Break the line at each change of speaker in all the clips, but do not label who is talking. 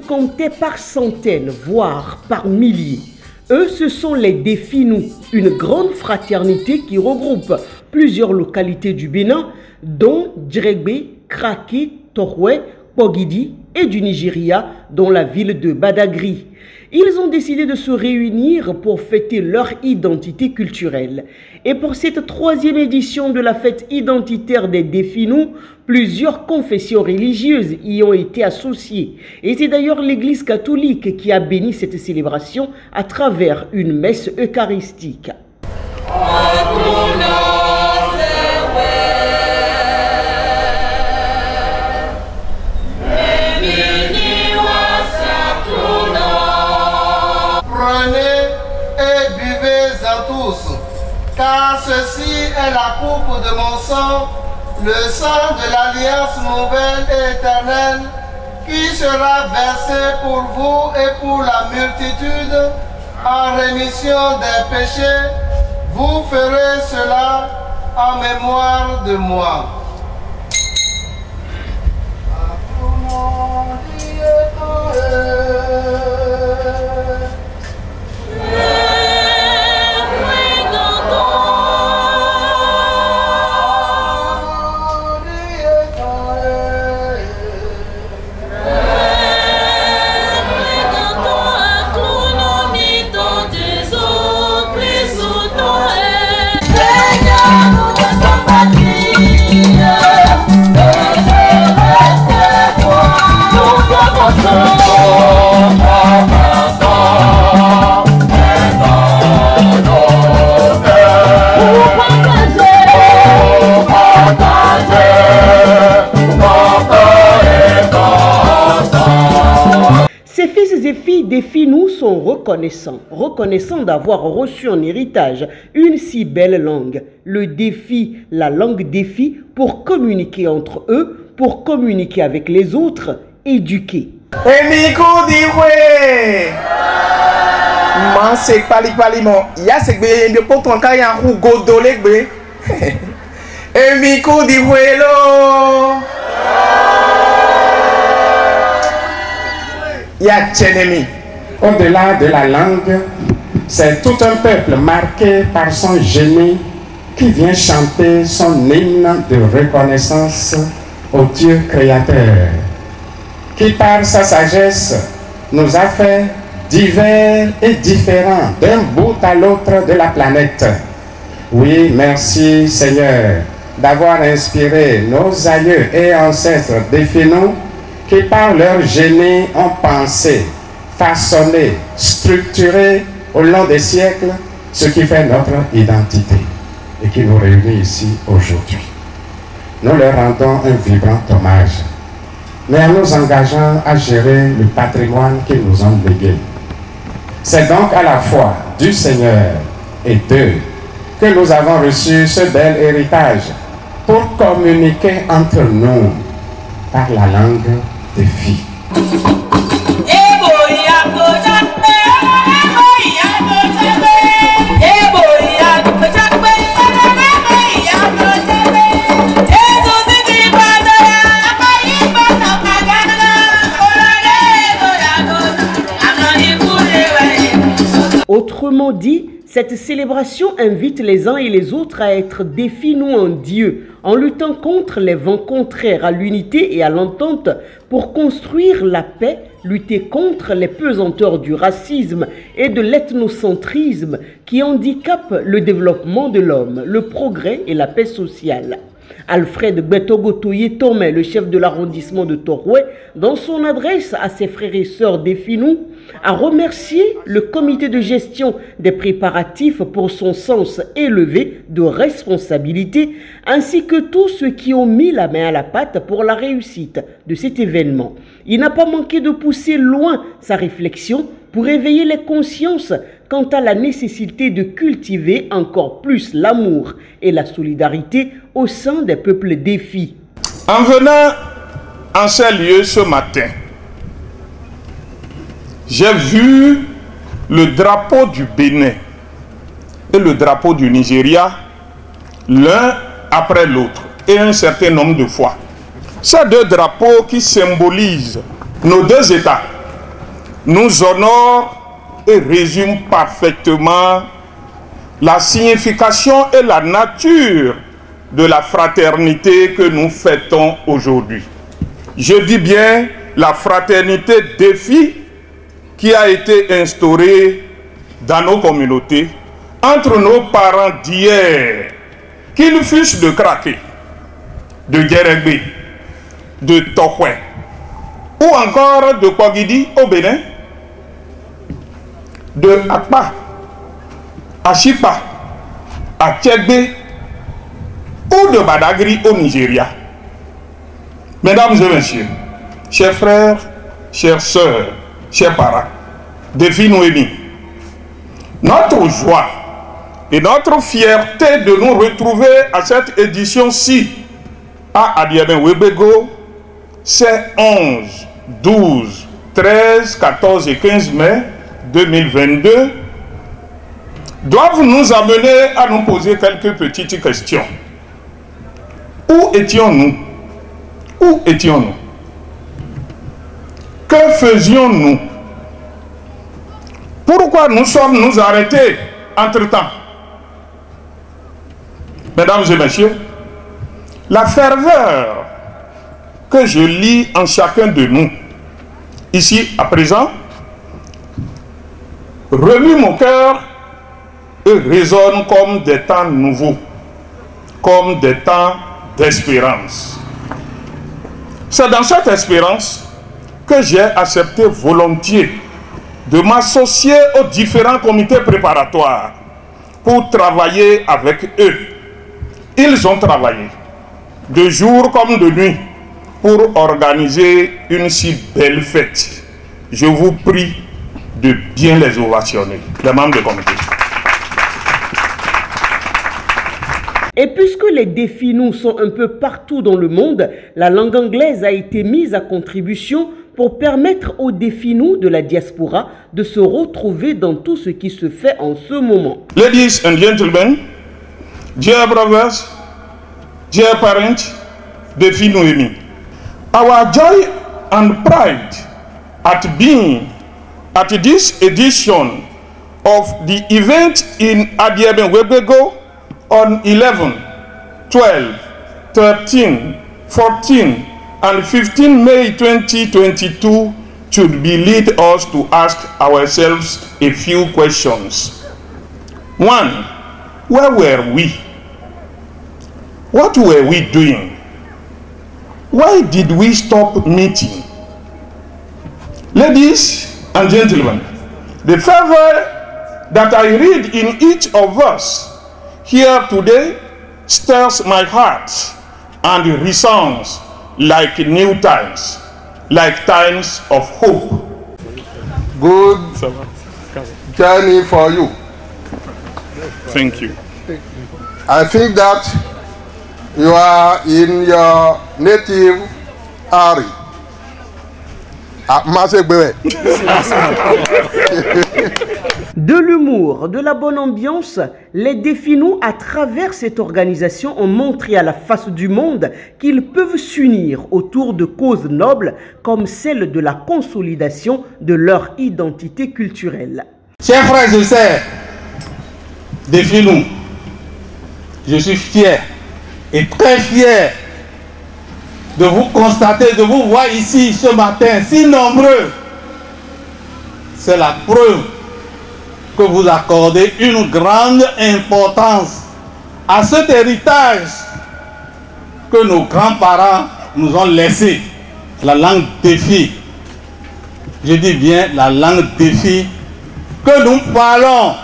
comptaient par centaines, voire par milliers. Eux, ce sont les Définous, une grande fraternité qui regroupe plusieurs localités du Bénin, dont Djirégbe, Kraké, Torwe, Pogidi et du Nigeria, dont la ville de Badagry. Ils ont décidé de se réunir pour fêter leur identité culturelle. Et pour cette 3e édition de la fête identitaire des Définous, plusieurs confessions religieuses y ont été associées. Et c'est d'ailleurs l'Église catholique qui a béni cette célébration à travers une messe eucharistique.
Car ceci est la coupe de mon sang, le sang de l'alliance nouvelle et éternelle, qui sera versé pour vous et pour la multitude en rémission des péchés. Vous ferez cela en mémoire de moi.
Ces fils et filles Définous sont reconnaissants d'avoir reçu en héritage une si belle langue, le défi, la langue défi, pour communiquer entre eux, pour communiquer avec les autres, éduquer.
Au-delà de la langue, c'est tout un peuple marqué par son génie qui vient chanter son hymne de reconnaissance au Dieu créateur, qui par sa sagesse nous a fait divers et différents d'un bout à l'autre de la planète. Oui, merci Seigneur d'avoir inspiré nos aïeux et ancêtres Définous qui par leur génie ont pensé, façonné, structuré au long des siècles ce qui fait notre identité et qui nous réunit ici aujourd'hui. Nous leur rendons un vibrant hommage, mais en nous engageant à gérer le patrimoine qu'ils nous ont légué. C'est donc à la fois du Seigneur et d'eux que nous avons reçu ce bel héritage pour communiquer entre nous par la langue des filles.
Autrement dit, cette célébration invite les uns et les autres à être Définous en Dieu, en luttant contre les vents contraires à l'unité et à l'entente pour construire la paix, lutter contre les pesanteurs du racisme et de l'ethnocentrisme qui handicapent le développement de l'homme, le progrès et la paix sociale. Alfred Betogotoye Tomé, le chef de l'arrondissement de Torwe, dans son adresse à ses frères et sœurs Définous, a remercié le comité de gestion des préparatifs pour son sens élevé de responsabilité, ainsi que tous ceux qui ont mis la main à la pâte pour la réussite de cet événement. Il n'a pas manqué de pousser loin sa réflexion pour éveiller les consciences quant à la nécessité de cultiver encore plus l'amour et la solidarité au sein des peuples défis.
En venant en ces lieux ce matin, j'ai vu le drapeau du Bénin et le drapeau du Nigeria, l'un après l'autre, et un certain nombre de fois. Ces deux drapeaux qui symbolisent nos deux États, nous honore et résume parfaitement la signification et la nature de la fraternité que nous fêtons aujourd'hui. Je dis bien la fraternité défi qui a été instaurée dans nos communautés entre nos parents d'hier, qu'ils fussent de Kraké, de Guérégbé, de Tokwé, ou encore de Kogidi au Bénin, de Akpa, à Chipa, à Tchègbé, ou de Badagri au Nigeria. Mesdames et messieurs, chers frères, chères sœurs, chers parents, défi Noémie, notre joie et notre fierté de nous retrouver à cette édition-ci à Adiabé-Wébégo, c'est 11, 12, 13, 14 et 15 mai 2022, doivent nous amener à nous poser quelques petites questions. Où étions-nous? Où étions-nous? Que faisions-nous? Pourquoi nous sommes-nous arrêtés entre-temps? Mesdames et messieurs, la ferveur que je lis en chacun de nous, ici à présent, remue mon cœur et résonne comme des temps nouveaux, comme des temps d'espérance. C'est dans cette espérance que j'ai accepté volontiers de m'associer aux différents comités préparatoires pour travailler avec eux. Ils ont travaillé de jour comme de nuit pour organiser une si belle fête. Je vous prie de bien les ovationner, les membres du comité.
Et puisque les défis nous sont un peu partout dans le monde, la langue anglaise a été mise à contribution pour permettre aux défis nous de la diaspora de se retrouver dans tout ce qui se fait en ce moment.
Ladies and gentlemen, dear brothers, dear parents, défi Noémie, our joy and pride at being at this edition of the event in Adiabé-Wébégo on 11, 12, 13, 14, and 15 May 2022 should be lead us to ask ourselves a few questions. 1. Where were we? What were we doing? Why did we stop meeting? Ladies and gentlemen, the fervor that I read in each of us here today stirs my heart and resounds like new times, like times of hope.
Good journey for you.
Thank you.
I think that you are in your native area.
De l'humour, de la bonne ambiance, les défis nous, à travers cette organisation, ont montré à la face du monde qu'ils peuvent s'unir autour de causes nobles comme celle de la consolidation de leur identité culturelle.
Chers frères et sœurs, défis nous, je suis fier et très fier de vous constater, de vous voir ici ce matin si nombreux. C'est la preuve que vous accordez une grande importance à cet héritage que nos grands-parents nous ont laissé, la langue défi. Je dis bien la langue défi que nous parlons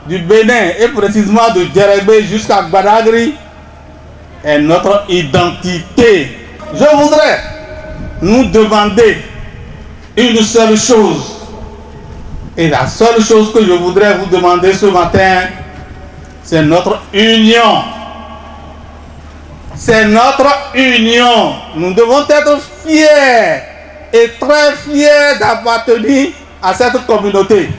du Bénin et précisément de Djerebé jusqu'à Badagri est notre identité. Je voudrais nous demander une seule chose. Et la seule chose que je voudrais vous demander ce matin, c'est notre union. C'est notre union. Nous devons être fiers et très fiers d'appartenir à cette communauté.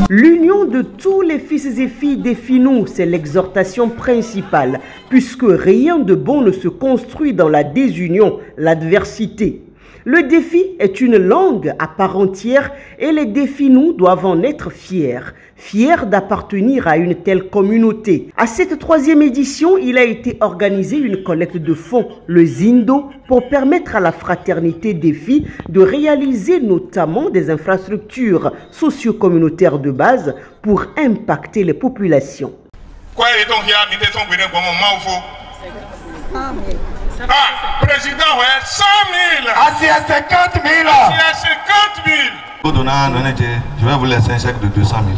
L'union de tous les fils et filles des Finou, c'est l'exhortation principale, puisque rien de bon ne se construit dans la désunion, l'adversité. Le défi est une langue à part entière et les Définous doivent en être fiers, fiers d'appartenir à une telle communauté. À cette 3e édition, il a été organisé une collecte de fonds, le Zindo, pour permettre à la fraternité Défi de réaliser notamment des infrastructures socio-communautaires de base pour impacter les populations.
Ah, président, ouais, 100 000.
Ah, c'est à 50 000.
Ah, c'est à 50 000.
Je vais vous laisser un chèque de 200 000.